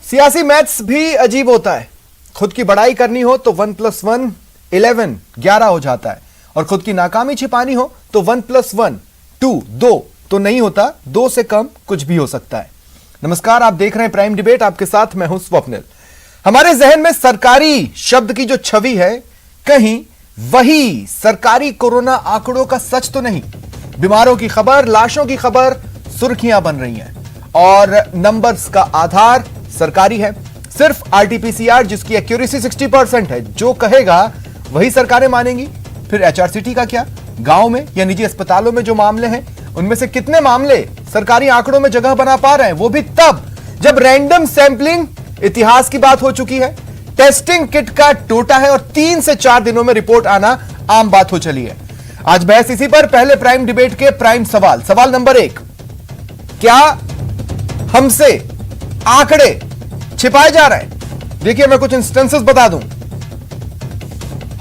सियासी मैथ्स भी अजीब होता है। खुद की बड़ाई करनी हो तो 1 + 1 11 हो जाता है, और खुद की नाकामी छिपानी हो तो 1 + 1 2 तो नहीं होता, 2 से कम कुछ भी हो सकता है। नमस्कार, आप देख रहे हैं प्राइम डिबेट। आपके साथ मैं हूं स्वप्निल। हमारे जहन में सरकारी शब्द की जो छवि है, कहीं वही सरकारी कोरोना आंकड़ों का सच तो नहीं। बीमारों की खबर, लाशों की खबर सुर्खियां बन रही हैं, और नंबर्स का आधार सरकारी है। सिर्फ आरटीपीसीआर जिसकी एक्यूरेसी 60% है, जो कहेगा वही सरकारें मानेंगी। फिर एचआरसीटी का क्या? गांव में या निजी अस्पतालों में जो मामले हैं, उनमें से कितने मामले सरकारी आंकड़ों में जगह बना पा रहे हैं, वो भी तब जब रैंडम सैंपलिंग इतिहास की बात हो चुकी है। टेस्टिंग किट का टोटा है और 3 से 4 दिनों में रिपोर्ट आना आम बात हो चली है। आज बहस इसी पर। पहले प्राइम डिबेट के प्राइम सवाल नंबर 1, क्या हमसे आंकड़े छिपाए जा रहे हैं? देखिए, मैं कुछ इंस्टेंसेस बता दूं।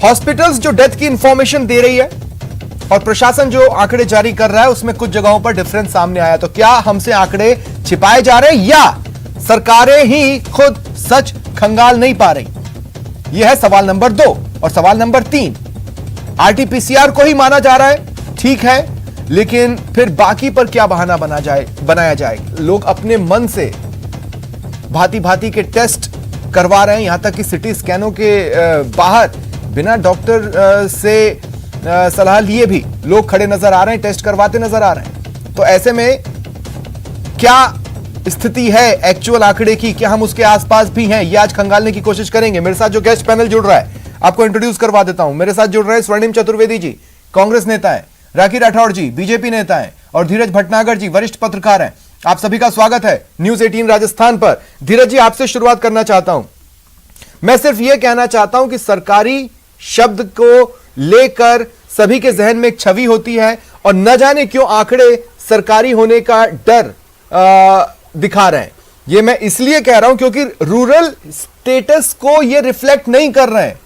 हॉस्पिटल्स जो डेथ की इंफॉर्मेशन दे रही है और प्रशासन जो आंकड़े जारी कर रहा है, उसमें कुछ जगहों पर डिफरेंस सामने आया। तो क्या हमसे आंकड़े छिपाए जा रहे हैं, या सरकारें ही खुद सच खंगाल नहीं पा रही? यह है सवाल नंबर 2। और सवाल नंबर 3, आरटीपीसीआर को ही माना जा रहा है, ठीक है, लेकिन फिर बाकी पर क्या बहाना बनाया जाए? लोग अपने मन से भांति भांति के टेस्ट करवा रहे हैं, यहां तक कि सिटी स्कैनों के बाहर बिना डॉक्टर से सलाह लिए भी लोग खड़े नजर आ रहे हैं, टेस्ट करवाते नजर आ रहे हैं। तो ऐसे में क्या स्थिति है एक्चुअल आंकड़े की? क्या हम उसके आसपास भी हैं? ये आज खंगालने की कोशिश करेंगे। मेरे साथ जो गेस्ट पैनल जुड़ रहा है, आपको इंट्रोड्यूस करवा देता हूं। मेरे साथ जुड़ रहे हैं स्वर्णिम चतुर्वेदी जी, कांग्रेस नेता है, राखी राठौड़ जी, बीजेपी नेता है, और धीरज भटनागर जी, वरिष्ठ पत्रकार हैं। आप सभी का स्वागत है न्यूज 18 राजस्थान पर। धीरज जी, आपसे शुरुआत करना चाहता हूं। मैं सिर्फ यह कहना चाहता हूं कि सरकारी शब्द को लेकर सभी के जहन में एक छवि होती है, और न जाने क्यों आंकड़े सरकारी होने का डर दिखा रहे हैं। यह मैं इसलिए कह रहा हूं क्योंकि रूरल स्टेटस को यह रिफ्लेक्ट नहीं कर रहे हैं।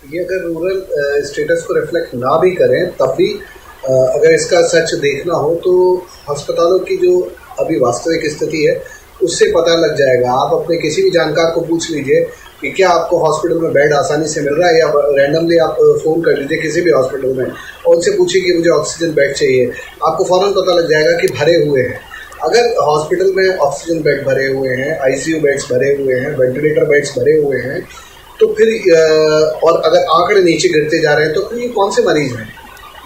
ये अगर रूरल स्टेटस को रिफ्लेक्ट ना भी करें, तब भी अगर इसका सच देखना हो तो अस्पतालों की जो अभी वास्तविक स्थिति है, उससे पता लग जाएगा। आप अपने किसी भी जानकार को पूछ लीजिए कि क्या आपको हॉस्पिटल में बेड आसानी से मिल रहा है, या रैंडमली आप फ़ोन कर लीजिए किसी भी हॉस्पिटल में और उनसे पूछिए कि मुझे ऑक्सीजन बेड चाहिए। आपको फ़ौरन पता लग जाएगा कि भरे हुए हैं। अगर हॉस्पिटल में ऑक्सीजन बेड भरे हुए हैं, आईसीयू बेड्स भरे हुए हैं, वेंटिलेटर बेड्स भरे हुए हैं, तो फिर और अगर आंकड़े नीचे गिरते जा रहे हैं, तो फिर ये कौन से मरीज हैं?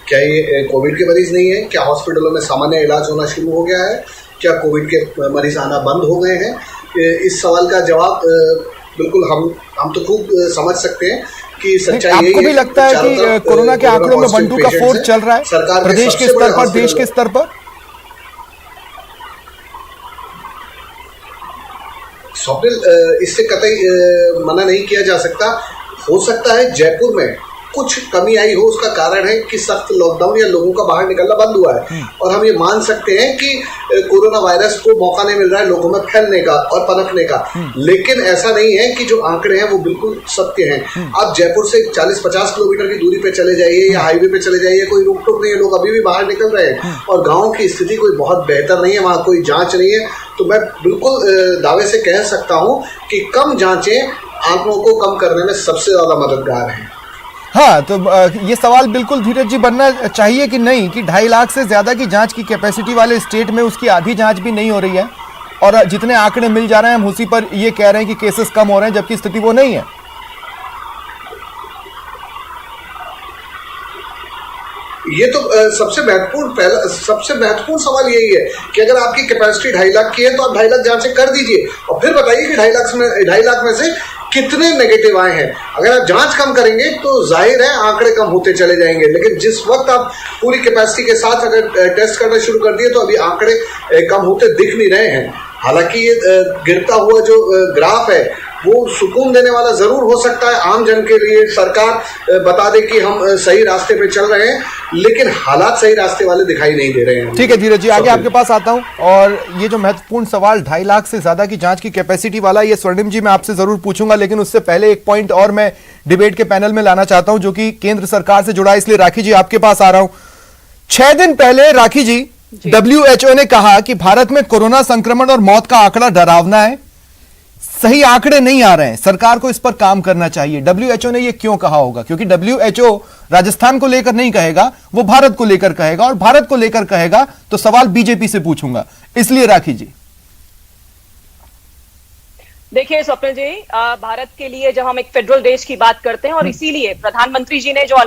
क्या ये कोविड के मरीज नहीं है? क्या हॉस्पिटलों में सामान्य इलाज होना शुरू हो गया है? क्या कोविड के मरीज आना बंद हो गए हैं? इस सवाल का जवाब बिल्कुल हम तो खूब समझ सकते हैं कि सच्चाई यही है। आपको भी लगता है कि कोरोना के आंकड़ों में 1-2 का 4 चल रहा है सरकार प्रदेश के स्तर पर, देश के स्तर पर? स्वप्निल, इससे कतई मना नहीं किया जा सकता। हो सकता है जयपुर में कुछ कमी आई हो, उसका कारण है कि सख्त लॉकडाउन या लोगों का बाहर निकलना बंद हुआ है, और हम ये मान सकते हैं कि कोरोना वायरस को मौका नहीं मिल रहा है लोगों में फैलने का और पनपने का। लेकिन ऐसा नहीं है कि जो आंकड़े हैं वो बिल्कुल सत्य हैं। आप जयपुर से 40-50 किलोमीटर की दूरी पे चले जाइए या हाईवे पे चले जाइए, कोई रोक टोक नहीं है, लोग अभी भी बाहर निकल रहे हैं, और गाँव की स्थिति कोई बहुत बेहतर नहीं है, वहाँ कोई जाँच नहीं है। तो मैं बिल्कुल दावे से कह सकता हूँ कि कम जाँचें आंकड़ों को कम करने में सबसे ज़्यादा मददगार हैं। हाँ, तो ये सवाल बिल्कुल धीरज जी बनना चाहिए कि नहीं, कि 2.5 लाख से ज्यादा की जांच की कैपेसिटी वाले स्टेट में उसकी आधी जांच भी नहीं हो रही है, और जितने आंकड़े मिल जा रहे हैं हम उसी पर ये कह रहे हैं कि केसेस कम हो रहे हैं, जबकि स्थिति वो नहीं है। ये तो सबसे महत्वपूर्ण सवाल यही है कि अगर आपकी कैपेसिटी 2.5 लाख की है, तो आप 2.5 लाख जांचें कर दीजिए, और फिर बताइए कि 2.5 लाख में से कितने नेगेटिव आए हैं। अगर आप जांच कम करेंगे तो जाहिर है आंकड़े कम होते चले जाएंगे, लेकिन जिस वक्त आप पूरी कैपेसिटी के साथ अगर टेस्ट करना शुरू कर दिए, तो अभी आंकड़े कम होते दिख नहीं रहे हैं। हालांकि ये गिरता हुआ जो ग्राफ है, वो सुकून देने वाला जरूर हो सकता है आम जन के लिए। सरकार बता दे कि हम सही रास्ते पे चल रहे हैं, लेकिन हालात सही रास्ते वाले दिखाई नहीं दे रहे हैं। ठीक है धीरज जी, आगे आपके पास आता हूं। और ये जो महत्वपूर्ण सवाल 2.5 लाख से ज्यादा की जांच की कैपेसिटी वाला, ये स्वर्णिम जी मैं आपसे जरूर पूछूंगा, लेकिन उससे पहले एक पॉइंट और मैं डिबेट के पैनल में लाना चाहता हूं, जो कि केंद्र सरकार से जुड़ा है। इसलिए राखी जी आपके पास आ रहा हूं। 6 दिन पहले राखी जी WHO ने कहा कि भारत में कोरोना संक्रमण और मौत का आंकड़ा डरावना है, सही आंकड़े नहीं आ रहे हैं, सरकार को इस पर काम करना चाहिए। WHO ने यह क्यों कहा होगा? क्योंकि WHO राजस्थान को लेकर नहीं कहेगा, वो भारत को लेकर कहेगा, और भारत को लेकर कहेगा तो सवाल बीजेपी से पूछूंगा, इसलिए राखी जी। देखिए स्वप्निल जी, भारत के लिए जब हम एक फेडरल देश की बात करते हैं, और इसीलिए प्रधानमंत्री जी ने जो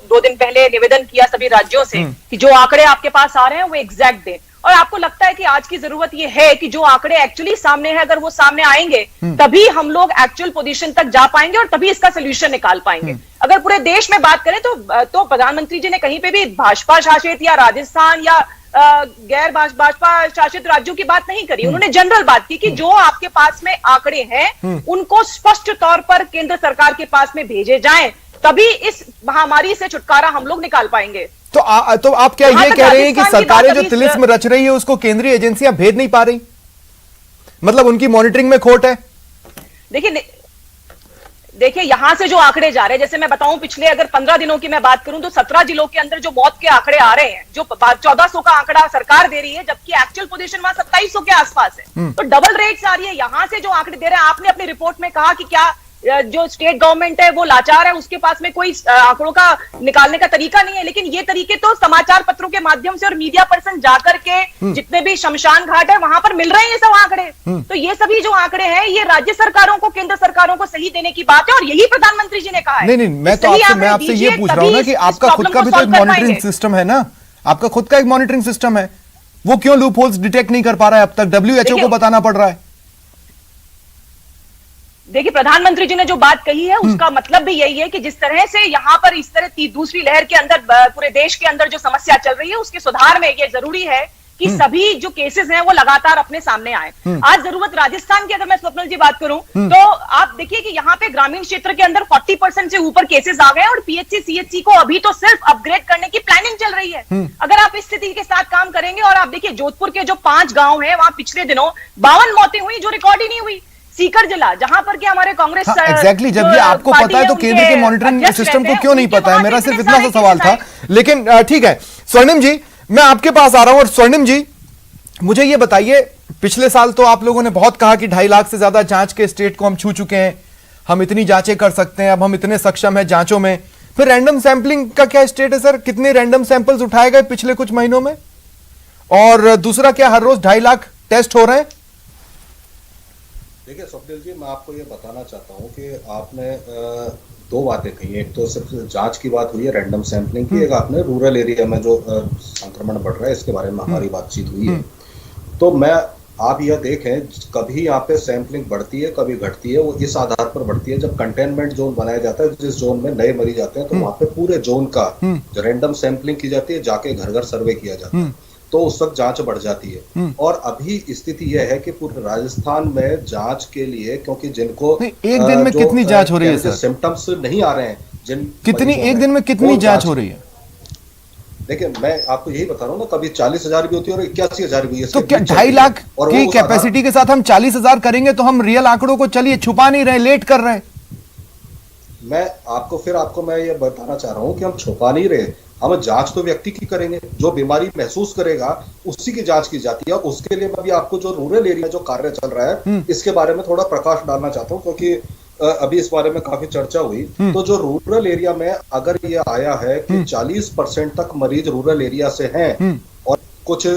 2 दिन पहले निवेदन किया सभी राज्यों से कि जो आंकड़े आपके पास आ रहे हैं वो एग्जैक्ट दें। और आपको लगता है कि आज की जरूरत ये है कि जो आंकड़े एक्चुअली सामने है, अगर वो सामने आएंगे तभी हम लोग एक्चुअल पोजीशन तक जा पाएंगे और तभी इसका सोल्यूशन निकाल पाएंगे। अगर पूरे देश में बात करें तो प्रधानमंत्री जी ने कहीं पे भी भाजपा शासित या राजस्थान या गैर भाजपा शासित राज्यों की बात नहीं करी। उन्होंने जनरल बात की कि जो आपके पास में आंकड़े हैं उनको स्पष्ट तौर पर केंद्र सरकार के पास में भेजे जाएं, तभी इस महामारी से छुटकारा हम लोग निकाल पाएंगे। तो आप क्या ये कह रहे हैं कि सरकारें जो तिलिस्म रच रही है उसको केंद्रीय एजेंसियां भेज नहीं पा रही, मतलब उनकी मॉनिटरिंग में खोट है? देखिए यहां से जो आंकड़े जा रहे हैं, जैसे मैं बताऊं, पिछले अगर 15 दिनों की मैं बात करूं तो 17 जिलों के अंदर जो मौत के आंकड़े आ रहे हैं, जो 1400 का आंकड़ा सरकार दे रही है, जबकि एक्चुअल पोजीशन वहां 2700 के आसपास है। तो डबल रेट्स आ रही है। यहां से जो आंकड़े दे रहे हैं, आपने अपनी रिपोर्ट में कहा कि क्या जो स्टेट गवर्नमेंट है वो लाचार है, उसके पास में कोई आंकड़ों का निकालने का तरीका नहीं है। लेकिन ये तरीके तो समाचार पत्रों के माध्यम से और मीडिया पर्सन जाकर के जितने भी शमशान घाट है वहां पर मिल रहे हैं ये सब आंकड़े। तो ये सभी जो आंकड़े हैं ये राज्य सरकारों को, केंद्र सरकारों को सही देने की बात है, और यही प्रधानमंत्री जी ने कहा है। नहीं, मैं आपसे ये पूछ रहा हूं ना कि आपका खुद का भी तो एक मॉनिटरिंग सिस्टम है ना, आपका खुद का एक मॉनिटरिंग सिस्टम है, वो क्यों लूप होल्स डिटेक्ट नहीं कर पा रहा है अब तक? WHO को बताना पड़ रहा है। देखिए प्रधानमंत्री जी ने जो बात कही है उसका मतलब भी यही है कि जिस तरह से यहाँ पर इस तरह दूसरी लहर के अंदर पूरे देश के अंदर जो समस्या चल रही है उसके सुधार में ये जरूरी है कि सभी जो केसेस हैं वो लगातार अपने सामने आए। आज जरूरत राजस्थान की, अगर मैं स्वप्निल जी बात करूं तो आप देखिए कि यहाँ पे ग्रामीण क्षेत्र के अंदर 40% से ऊपर केसेस आ गए और PHC CHC को अभी तो सिर्फ अपग्रेड करने की प्लानिंग चल रही है। अगर आप इस स्थिति के साथ काम करेंगे, और आप देखिए जोधपुर के जो 5 गांव है वहां पिछले दिनों 52 मौतें हुई जो रिकॉर्ड ही नहीं हुई। सीकर जिला जहां पर कि हमारे कांग्रेस एग्जैक्टली जब ये आपको पता है तो केंद्र के मॉनिटरिंग सिस्टम को क्यों नहीं पता है? मेरा सिर्फ इतना सा सवाल था। लेकिन ठीक है स्वर्णिम जी, मैं आपके पास आ रहा हूं। और स्वर्णिम जी मुझे ये बताइए, पिछले साल तो आप लोगों ने बहुत कहा कि 2.5 लाख से ज्यादा जांच के स्टेट को हम छू चुके हैं, हम इतनी जांचें कर सकते हैं, अब हम इतने सक्षम हैं जांचों में। फिर रैंडम सैंपलिंग का क्या स्टेट है सर? कितने रैंडम सैंपल्स उठाए गए पिछले कुछ महीनों में? और दूसरा, क्या हर रोज 2.5 लाख टेस्ट हो रहे हैं? देखिए स्वप्निल जी, मैं आपको ये बताना चाहता हूँ कि आपने 2 बातें कही। एक तो सिर्फ जांच की बात हुई है, रैंडम सैंपलिंग की, एक आपने रूरल एरिया में जो संक्रमण बढ़ रहा है इसके बारे में हमारी बातचीत हुई है। तो आप यह देखें, कभी यहाँ पे सैंपलिंग बढ़ती है, कभी घटती है। वो इस आधार पर बढ़ती है जब कंटेनमेंट जोन बनाया जाता है, जिस जोन में नए मरीज आते हैं तो वहाँ पे पूरे जोन का जो रैंडम सैंपलिंग की जाती है, जाके घर घर सर्वे किया जाता है, तो उस वक्त जांच बढ़ जाती है। और अभी स्थिति यह है कि पूरे राजस्थान में जांच के लिए, क्योंकि जिनको एक दिन में कितनी जांच हो रही है सर? सिम्टम्स नहीं आ रहे हैं एक दिन में कितनी जांच हो रही है? देखिए मैं आपको यही बता रहा हूँ ना, कभी 40,000 भी होती है और 81,000 भी। तो क्या 2.5 लाख की कैपेसिटी के साथ हम 40,000 करेंगे तो हम रियल आंकड़ों को चलिए छुपा नहीं रहे, लेट कर रहे हैं। मैं ये बताना चाह रहा हूँ कि हम छुपा नहीं रहे, हम जांच तो व्यक्ति की करेंगे, जो बीमारी महसूस करेगा उसी की जांच की जाती है। और उसके लिए मैं भी आपको जो रूरल एरिया में जो कार्य चल रहा है इसके बारे में थोड़ा प्रकाश डालना चाहता हूँ, क्योंकि अभी इस बारे में काफी चर्चा हुई। तो जो रूरल एरिया में अगर ये आया है कि 40% तक मरीज रूरल एरिया से हैं, और कुछ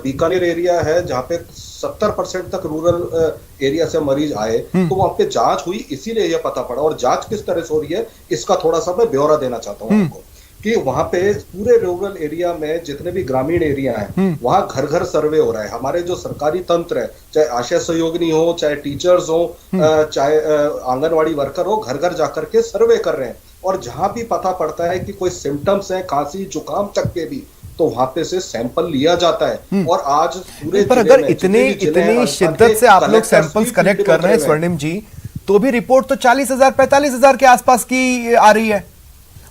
बीकानेर एरिया है जहाँ पे 70% तक रूरल एरिया से मरीज आए, तो वहां पे जांच हुई, इसीलिए यह पता पड़ा। और जांच किस तरह से हो रही है इसका थोड़ा सा मैं ब्यौरा देना चाहता हूँ आपको, कि वहां पे पूरे रूरल एरिया में जितने भी ग्रामीण एरिया हैं वहां घर घर सर्वे हो रहा है। हमारे जो सरकारी तंत्र है, चाहे आशा सहयोगिनी हो, चाहे टीचर्स हो, चाहे आंगनवाड़ी वर्कर हो, घर घर जाकर के सर्वे कर रहे हैं। और जहां भी पता पड़ता है कि कोई सिम्टम्स है, खांसी जुकाम तक के भी, तो वहां पे से सैंपल लिया जाता है। और आज पूरे पर अगर इतनी शिद्दत से आप लोग सैंपल्स कलेक्ट कर रहे हैं स्वर्णिम जी, तो भी रिपोर्ट तो 40,000 45,000 के आसपास की आ रही है।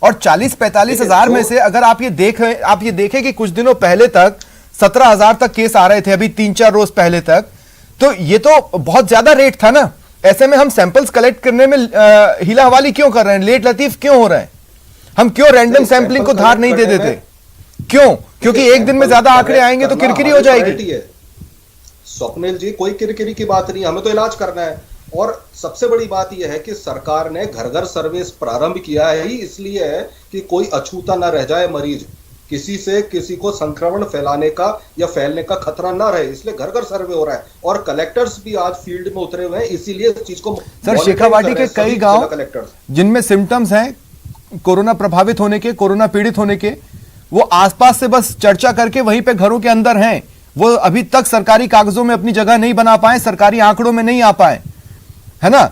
और 40-45 हजार में से अगर आप ये देखें कि कुछ दिनों पहले तक 17,000 तक केस आ रहे थे, अभी 3-4 रोज पहले तक, तो ये तो बहुत ज्यादा रेट था ना। ऐसे में हम सैंपल्स कलेक्ट करने में हीला हवाली क्यों कर रहे हैं, लेट लतीफ क्यों हो रहे हैं? हम क्यों रैंडम सैंपलिंग को धार नहीं दे देते? क्यों? क्योंकि एक दिन में ज्यादा आंकड़े आएंगे तो किरकिरी हो जाएगी। स्वप्निल जी, कोई किरकिरी की बात नहीं, हमें तो इलाज करना है। और सबसे बड़ी बात यह है कि सरकार ने घर घर सर्वे प्रारंभ किया है ही इसलिए है कि कोई अछूता ना रह जाए मरीज, किसी से किसी को संक्रमण फैलाने का या फैलने का खतरा ना रहे, इसलिए घर घर सर्वे हो रहा है। और कलेक्टर्स भी आज फील्ड में उतरे हुए हैं, इसीलिए इस चीज को सर शेखावाटी के कई गांव जिनमें सिम्टम्स हैं कोरोना प्रभावित होने के, कोरोना पीड़ित होने के, वो आसपास से बस चर्चा करके वहीं पे घरों के अंदर हैं, वो अभी तक सरकारी कागजों में अपनी जगह नहीं बना पाए, सरकारी आंकड़ों में नहीं आ पाए, है ना।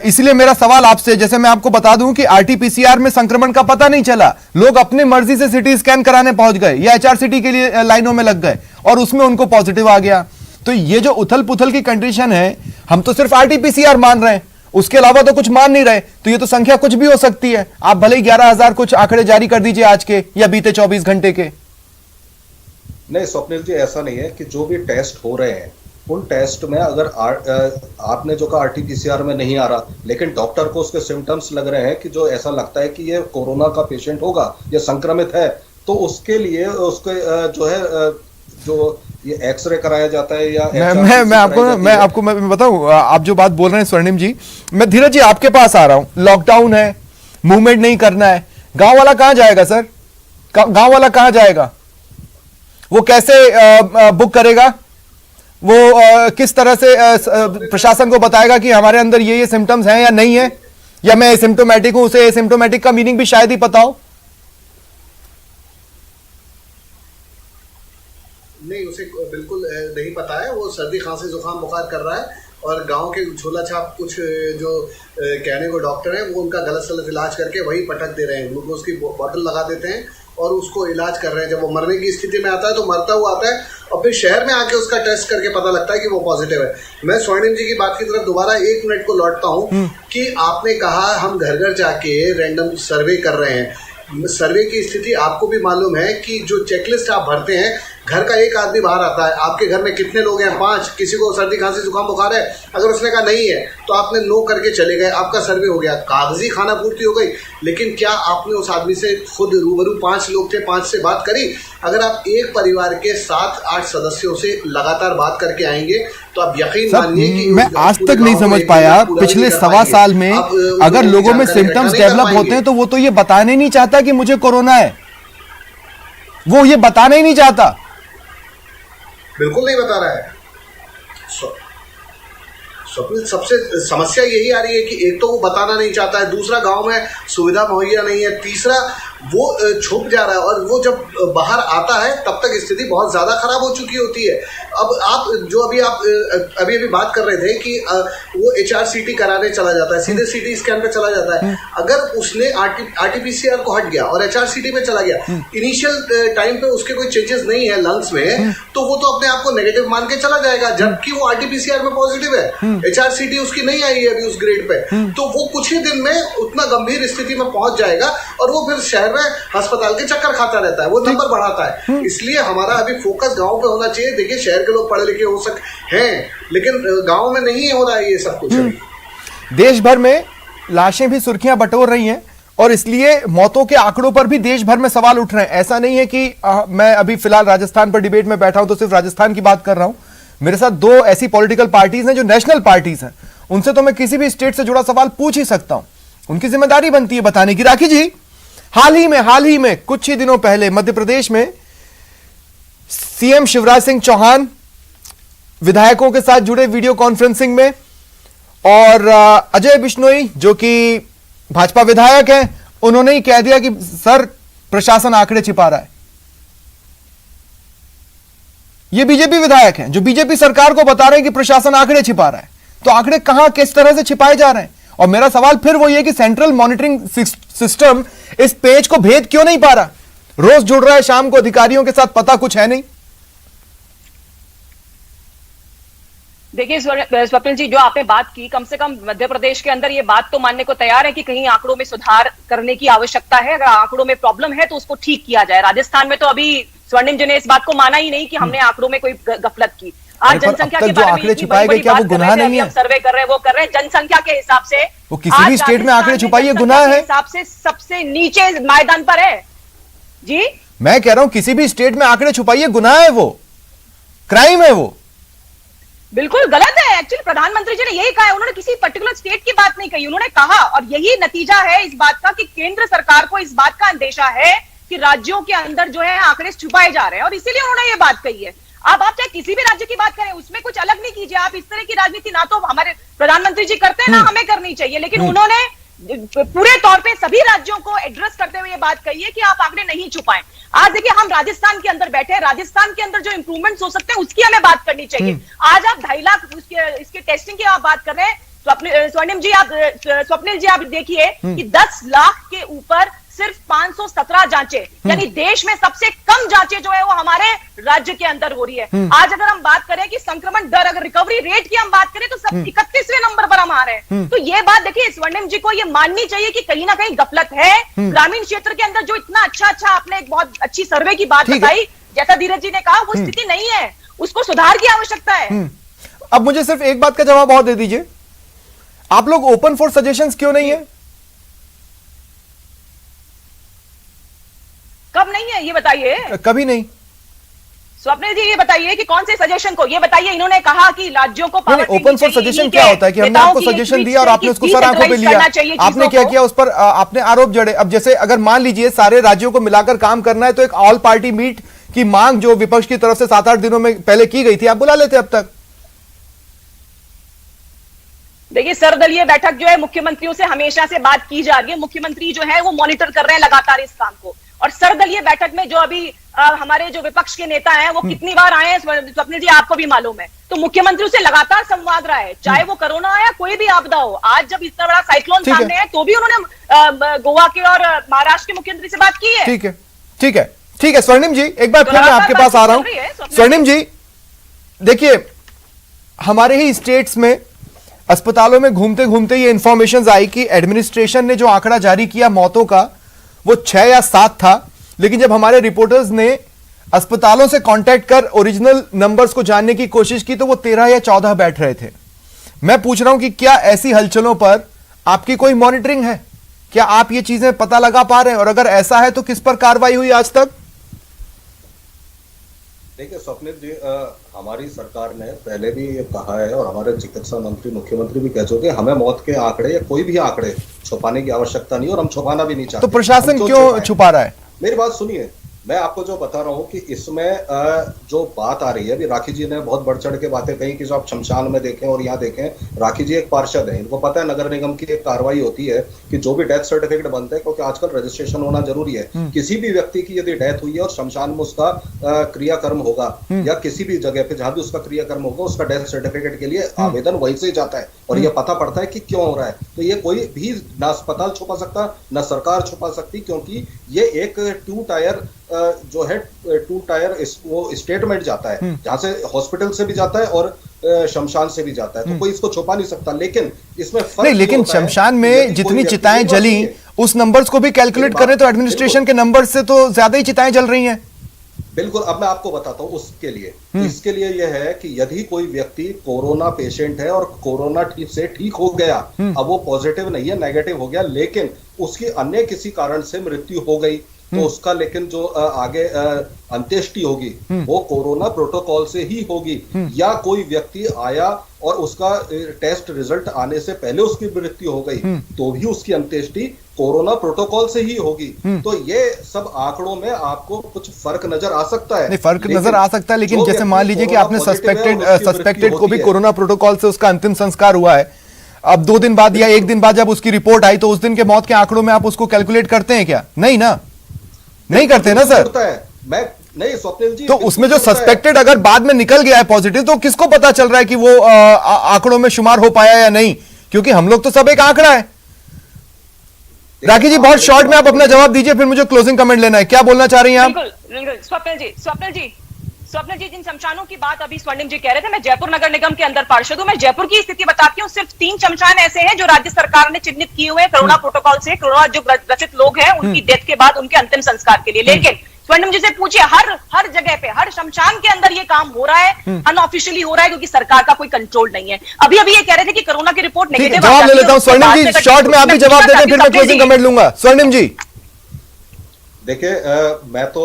इसलिए मेरा सवाल आपसे, जैसे मैं आपको बता दूं कि आरटीपीसीआर में संक्रमण का पता नहीं चला, लोग अपने मर्जी से सिटी स्कैन कराने पहुंच गए या एचआरसीटी के लिए लाइनों में लग गए और उसमें उनको पॉजिटिव आ गया। तो ये जो उथल पुथल की कंडीशन है, हम तो सिर्फ आरटीपीसीआर मान रहे हैं, उसके अलावा तो कुछ मान नहीं रहे, तो ये तो संख्या कुछ भी हो सकती है। आप भले ही 11,000 कुछ आंकड़े जारी कर दीजिए आज के या बीते 24 घंटे के। नहीं स्वप्निल जी, ऐसा नहीं है कि जो भी टेस्ट हो रहे हैं उन टेस्ट में अगर आपने जो कहा आरटीपीसीआर में नहीं आ रहा, लेकिन डॉक्टर को उसके सिम्टम्स लग रहे हैं कि जो ऐसा लगता है कि ये कोरोना का पेशेंट होगा या संक्रमित है, तो उसके लिए उसके जो है जो ये एक्सरे कराया जाता है या मैं आपको बताऊं, आप जो बात बोल रहे हैं स्वर्णिम जी, मैं धीरज जी आपके पास आ रहा हूं। लॉकडाउन है, मूवमेंट नहीं करना है, गांव वाला कहां जाएगा सर? गांव वाला कहां जाएगा? वो कैसे बुक करेगा? वो किस तरह से प्रशासन को बताएगा कि हमारे अंदर ये सिम्टम्स हैं या नहीं है, या मैं एसिम्प्टोमेटिक हूं, उसे एसिम्प्टोमेटिक का मीनिंग भी शायद ही पता हो। नहीं, उसे बिल्कुल नहीं पता है। वो सर्दी खांसी जुकाम बुखार कर रहा है और गांव के झोला छाप कुछ जो कहने को डॉक्टर हैं वो उनका गलत सलत इलाज करके वही पटक दे रहे हैं, ग्लूकोज की बोतल लगा देते हैं और उसको इलाज कर रहे हैं। जब वो मरने की स्थिति में आता है तो मरता हुआ आता है और फिर शहर में आके उसका टेस्ट करके पता लगता है कि वो पॉजिटिव है। मैं स्वर्णिम जी की बात की तरफ दोबारा 1 मिनट को लौटता हूं कि आपने कहा हम घर घर जाके रैंडम सर्वे कर रहे हैं। सर्वे की स्थिति आपको भी मालूम है कि जो चेकलिस्ट आप भरते हैं, घर का एक आदमी बाहर आता है, आपके घर में कितने लोग हैं? 5, किसी को सर्दी खांसी जुकाम बुखार है, अगर उसने कहा नहीं है तो आपने नो करके चले गए, आपका सर्वे हो गया, कागजी खाना पूर्ति हो गई। लेकिन क्या आपने उस आदमी से खुद रूबरू, 5 लोग थे, 5 से बात करी? अगर आप एक परिवार के 7-8 सदस्यों से लगातार बात करके आएंगे तो आप यकीन मानिए कि मैं आज तक नहीं समझ पाया पिछले 1.25 साल में अगर लोगों में सिम्टम्स डेवलप होते हैं तो वो तो ये बताने नहीं चाहता कि मुझे कोरोना है, वो ये बताना ही नहीं चाहता। बिल्कुल नहीं बता रहा है। सबसे समस्या यही आ रही है कि एक तो वो बताना नहीं चाहता है, दूसरा गांव में सुविधा मुहैया नहीं है, तीसरा वो छुप जा रहा है और वो जब बाहर आता है तब तक स्थिति बहुत ज़्यादा खराब हो चुकी होती है। अब आप जो अभी बात कर रहे थे कि वो एचआरसीटी कराने चला जाता है, सीधे सीटी स्कैन पे चला जाता है। अगर उसने आरटीपीसीआर को हट गया और एचआरसीटी पे चला गया, इनिशियल टाइम पे उसके कोई चेंजेस नहीं है लंग्स में, तो वो तो अपने आप को नेगेटिव मान के चला जाएगा, जबकि वो आरटीपीसीआर में पॉजिटिव है, एचआरसीटी उसकी नहीं आई है अभी उस ग्रेड पे, तो वो कुछ ही दिन में उतना गंभीर स्थिति में पहुंच जाएगा और वो फिर शहर में अस्पताल के चक्कर खाता रहता है, वो नंबर बढ़ाता है। इसलिए हमारा अभी फोकस गांव पे होना चाहिए। देखिए शहर के लोग पढ़े लिखे हो सकते हैं, लेकिन गांव में नहीं हो रहा है ये सब कुछ। देश भर में लाशें भी सुर्खियां बटोर रही हैं और इसलिए मौतों के आंकड़ों पर भी देश भर में सवाल उठ रहे हैं। ऐसा नहीं है कि मैं अभी फिलहाल राजस्थान पर डिबेट में बैठा हूं तो सिर्फ राजस्थान की बात कर रहा हूं। मेरे साथ 2 ऐसी पॉलिटिकल पार्टीज हैं जो नेशनल पार्टीज हैं, उनसे तो मैं किसी भी स्टेट से जुड़ा सवाल पूछ ही सकता हूं, उनकी जिम्मेदारी बनती है बताने की। राखी जी, हाल ही में कुछ ही दिनों पहले मध्य प्रदेश में सीएम शिवराज सिंह चौहान विधायकों के साथ जुड़े वीडियो कॉन्फ्रेंसिंग में, और अजय बिश्नोई जो कि भाजपा विधायक हैं, उन्होंने ही कह दिया कि सर प्रशासन आंकड़े छिपा रहा है। ये बीजेपी विधायक हैं जो बीजेपी सरकार को बता रहे हैं कि प्रशासन आंकड़े छिपा रहा है। तो आंकड़े कहां किस तरह से छिपाए जा रहे हैं? और मेरा सवाल फिर वही है कि सेंट्रल मॉनिटरिंग सिस्टम इस पेज को भेद क्यों नहीं पा रहा? रोज जुड़ रहा है शाम को अधिकारियों के साथ, पता कुछ है नहीं। देखिए स्वप्निल जी, जो आपने बात की, कम से कम मध्य प्रदेश के अंदर ये बात तो मानने को तैयार है कि कहीं आंकड़ों में सुधार करने की आवश्यकता है। अगर आंकड़ों में प्रॉब्लम है तो उसको ठीक किया जाए। राजस्थान में तो अभी स्वर्णिम जी ने इस बात को माना ही नहीं कि हमने आंकड़ों में कोई गफलत की। आज जनसंख्या के बारे में छिपाए गए, क्या वो गुनाह नहीं है? सर्वे कर रहे हैं, वो कर रहे हैं जनसंख्या के हिसाब से। वो किसी भी स्टेट में आंकड़े छुपाइए गुनाह है? हिसाब से सबसे नीचे मैदान पर है जी। मैं कह रहा हूं किसी भी स्टेट में आंकड़े छुपाइए गुनाह है, वो क्राइम है वो। बिल्कुल गलत है। एक्चुअली प्रधानमंत्री जी ने यही कहा है, उन्होंने किसी पर्टिकुलर स्टेट की बात नहीं कही, उन्होंने कहा, और यही नतीजा है इस बात का कि केंद्र सरकार को इस बात का अंदेशा है कि राज्यों के अंदर जो है आंकड़े छुपाए जा रहे हैं, और इसीलिए उन्होंने ये बात कही है। अब आप चाहे किसी भी राज्य की बात करें, उसमें कुछ अलग नहीं कीजिए। आप इस तरह की राजनीति ना तो हमारे प्रधानमंत्री जी करते हैं, ना हमें करनी चाहिए, लेकिन उन्होंने पूरे तौर पे सभी राज्यों को एड्रेस करते हुए ये बात कही है कि आप आंकड़े नहीं छुपाएं। आज देखिए, हम राजस्थान के अंदर बैठे हैं, राजस्थान के अंदर जो इंप्रूवमेंट्स हो सकते हैं उसकी हमें बात करनी चाहिए। आज आप 2.5 लाख इसके टेस्टिंग की आप बात कर रहे हैं। स्वप्निल जी आप देखिए कि 10 लाख के ऊपर सिर्फ 517 जांचें, यानी देश में सबसे कम जांचें जो है वो हमारे राज्य के अंदर हो रही है। आज अगर हम बात करें कि संक्रमण दर, अगर रिकवरी रेट की हम बात करें तो सब 31वें नंबर पर हम आ रहे हैं। तो ये बात देखिए, स्वर्णिम जी को ये माननी चाहिए कि कहीं ना कहीं गफलत है। ग्रामीण क्षेत्र के अंदर जो इतना अच्छा आपने एक बहुत अच्छी सर्वे की बात बताई, जैसा धीरज जी ने कहा, वो स्थिति नहीं है, उसको सुधार की आवश्यकता है। अब मुझे सिर्फ एक बात का जवाब और दे दीजिए, आप लोग ओपन फॉर सजेशंस क्यों नहीं है? कब नहीं है ये बताइए? कभी नहीं। स्वप्निल जी ये बताइए कि कौन से सजेशन को, ये बताइए, इन्होंने कहा कि राज्यों को ओपन फॉर सजेशन क्या होता है कि हमने आपको सजेशन दिया और आपने उसको सर आंखों पे लिया, आपने क्या किया, उस पर आपने आरोप जड़े। अब जैसे अगर मान लीजिए सारे राज्यों को मिलाकर काम करना है तो एक ऑल पार्टी मीट की मांग जो विपक्ष की तरफ से 7-8 दिनों में पहले की गई थी, आप बुला लेते अब तक। देखिए, सर्वदलीय बैठक जो है मुख्यमंत्रियों से हमेशा से बात की जा रही है, मुख्यमंत्री जो है वो मॉनिटर कर रहे हैं लगातार इस काम को। और सर्वदलीय बैठक में जो अभी हमारे जो विपक्ष के नेता हैं वो कितनी बार आए हैं स्वप्निल जी, आपको भी मालूम है। तो मुख्यमंत्री से लगातार संवाद रहा है, चाहे वो कोरोना आया कोई भी आपदा हो। आज जब इतना बड़ा साइक्लोन सामने है तो भी उन्होंने गोवा के और महाराष्ट्र के मुख्यमंत्री से बात की है। ठीक है, ठीक है, ठीक है। स्वर्णिम जी एक बार फिर मैं आपके पास आ रहा हूं। स्वर्णिम जी देखिए, हमारे ही स्टेट्स में अस्पतालों में घूमते घूमते ये इंफॉर्मेशन आई कि एडमिनिस्ट्रेशन ने जो आंकड़ा जारी किया मौतों का वो 6 या 7 था, लेकिन जब हमारे रिपोर्टर्स ने अस्पतालों से कांटेक्ट कर ओरिजिनल नंबर्स को जानने की कोशिश की तो वो 13 या 14 बैठ रहे थे। मैं पूछ रहा हूं कि क्या ऐसी हलचलों पर आपकी कोई मॉनिटरिंग है? क्या आप ये चीजें पता लगा पा रहे हैं, और अगर ऐसा है तो किस पर कार्रवाई हुई आज तक? देखिए स्वप्निल जी, हमारी सरकार ने पहले भी ये कहा है और हमारे चिकित्सा मंत्री, मुख्यमंत्री भी कह चुके हैं, हमें मौत के आंकड़े या कोई भी आंकड़े छुपाने की आवश्यकता नहीं और हम छुपाना भी नहीं चाहते। तो प्रशासन क्यों छुपा रहा है? मेरी बात सुनिए, मैं आपको जो बता रहा हूं कि इसमें जो बात आ रही है, अभी राखी जी ने बहुत बढ़ चढ़ के बातें कही कि जो आप शमशान में देखें और यहाँ देखें, राखी जी एक पार्षद है, इनको पता है नगर निगम की एक कार्रवाई होती है कि जो भी डेथ सर्टिफिकेट बनते हैं, क्योंकि आजकल रजिस्ट्रेशन होना जरूरी है। किसी भी व्यक्ति की यदि डेथ हुई है और शमशान में उसका क्रियाकर्म होगा या किसी भी जगह पे जहां भी उसका क्रियाकर्म होगा, उसका डेथ सर्टिफिकेट के लिए आवेदन वहीं से जाता है और यह पता पड़ता है कि क्यों हो रहा है। तो ये कोई भी ना अस्पताल छुपा सकता, ना सरकार छुपा सकती, क्योंकि ये एक 2 टायर जो है 2 टायर वो स्टेटमेंट जाता है, जहां से हॉस्पिटल से भी जाता है और शमशान से भी जाता है, तो कोई इसको छुपा नहीं सकता। लेकिन इसमें नहीं, लेकिन शमशान में जितनी चिताएं जली उस नंबर्स को भी कैलकुलेट करें तो एडमिनिस्ट्रेशन के नंबर से तो ज्यादा ही चिताएं जल रही हैं। बिल्कुल, अब मैं आपको बताता हूं उसके लिए। इसके लिए यह है कि यदि कोई व्यक्ति कोरोना पेशेंट है और कोरोना ठीक हो गया, अब वो पॉजिटिव नहीं है, नेगेटिव हो गया, लेकिन उसकी अन्य किसी कारण से मृत्यु हो गई, तो उसका लेकिन जो आगे अंत्येष्टि होगी वो कोरोना प्रोटोकॉल से ही होगी। या कोई व्यक्ति आया और उसका टेस्ट रिजल्ट आने से पहले उसकी मृत्यु हो गई तो भी उसकी अंत्येष्टि कोरोना प्रोटोकॉल से ही होगी। तो ये सब आंकड़ों में आपको कुछ फर्क नजर आ सकता है। नहीं, फर्क नजर आ सकता है, लेकिन जैसे मान लीजिए कि आपने सस्पेक्टेड को भी कोरोना प्रोटोकॉल से उसका अंतिम संस्कार हुआ है, अब 2 दिन बाद या 1 दिन बाद जब उसकी रिपोर्ट आई तो उस दिन के मौत के आंकड़ों में आप उसको कैलकुलेट करते हैं क्या? नहीं ना, नहीं करते ना सर। मैं नहीं स्वप्निल जी, तो उसमें जो सस्पेक्टेड अगर बाद में निकल गया है पॉजिटिव, तो किसको पता चल रहा है कि वो आंकड़ों में शुमार हो पाया या नहीं? क्योंकि हम लोग तो सब एक आंकड़ा है। राखी जी बहुत शॉर्ट में आप अपना जवाब दीजिए, फिर मुझे क्लोजिंग कमेंट लेना है। क्या बोलना चाह रही हैं आप? बिल्कुल, स्वप्निल जी जिन शमशानों की बात अभी स्वर्णिम जी कह रहे थे, मैं जयपुर नगर निगम के अंदर पार्षद हूं। मैं जयपुर की स्थिति बताती हूँ। सिर्फ 3 शमशान ऐसे हैं जो राज्य सरकार ने चिन्हित किए हुए हैं कोरोना प्रोटोकॉल से। कोरोना जो ग्रसित लोग हैं उनकी डेथ के बाद उनके अंतिम संस्कार के लिए। लेकिन स्वर्णिम जी से पूछिए, हर जगह पे, हर शमशान के अंदर ये काम हो रहा है, अनऑफिशियली हो रहा है, क्योंकि सरकार का कोई कंट्रोल नहीं है। अभी ये कह रहे थे कि कोरोना की रिपोर्ट नेगेटिव। जवाब ले लेता हूं स्वर्णिम जी, शॉर्ट में आप भी जवाब दे दें, फिर मैं क्लोजिंग कमेंट लूंगा। स्वर्णिम जी देखिए मैं तो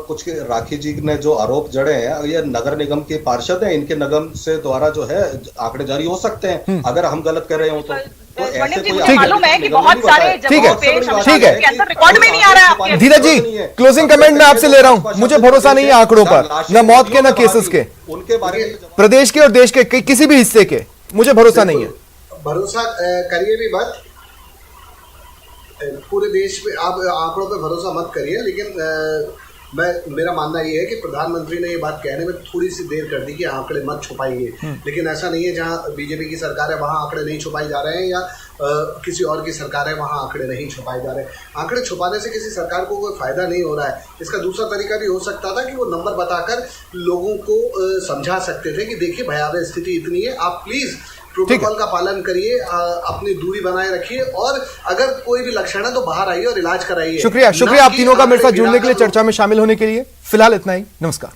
कुछ राखी जी ने जो आरोप जड़े हैं, ये नगर निगम के पार्षद हैं, इनके निगम से द्वारा जो है आंकड़े जारी हो सकते हैं अगर हम गलत कर रहे हो तो ऐसे कोई मुझे मालूम है कि बहुत सारे जगहों पे ठीक है, के अंदर रिकॉर्ड में नहीं आ रहा है आपके। धीरज जी, क्लोजिंग कमेंट मैं आपसे ले रहा हूं। मुझे भरोसा नहीं है आंकड़ों पर, न मौत के न केसेस के, उनके बारे में प्रदेश के और देश के किसी भी हिस्से के, मुझे भरोसा नहीं है। भरोसा करिए भी मत, पूरे देश में आप आंकड़ों पे भरोसा मत करिए, लेकिन मेरा मानना ये है कि प्रधानमंत्री ने ये बात कहने में थोड़ी सी देर कर दी कि आंकड़े मत छुपाइए, लेकिन ऐसा नहीं है जहां बीजेपी की सरकार है वहां आंकड़े नहीं छुपाए जा रहे हैं, या किसी और की सरकार है वहां आंकड़े नहीं छुपाए जा रहे हैं। आंकड़े छुपाने से किसी सरकार को कोई फायदा नहीं हो रहा है। इसका दूसरा तरीका भी हो सकता था कि वो नंबर बताकर लोगों को समझा सकते थे कि देखिए भयावह स्थिति इतनी है, आप प्लीज प्रोटोकॉल का पालन करिए, अपनी दूरी बनाए रखिए, और अगर कोई भी लक्षण है तो बाहर आइए और इलाज कराइए। शुक्रिया आप तीनों का मेरे साथ जुड़ने के लिए, चर्चा में शामिल होने के लिए। फिलहाल इतना ही, नमस्कार।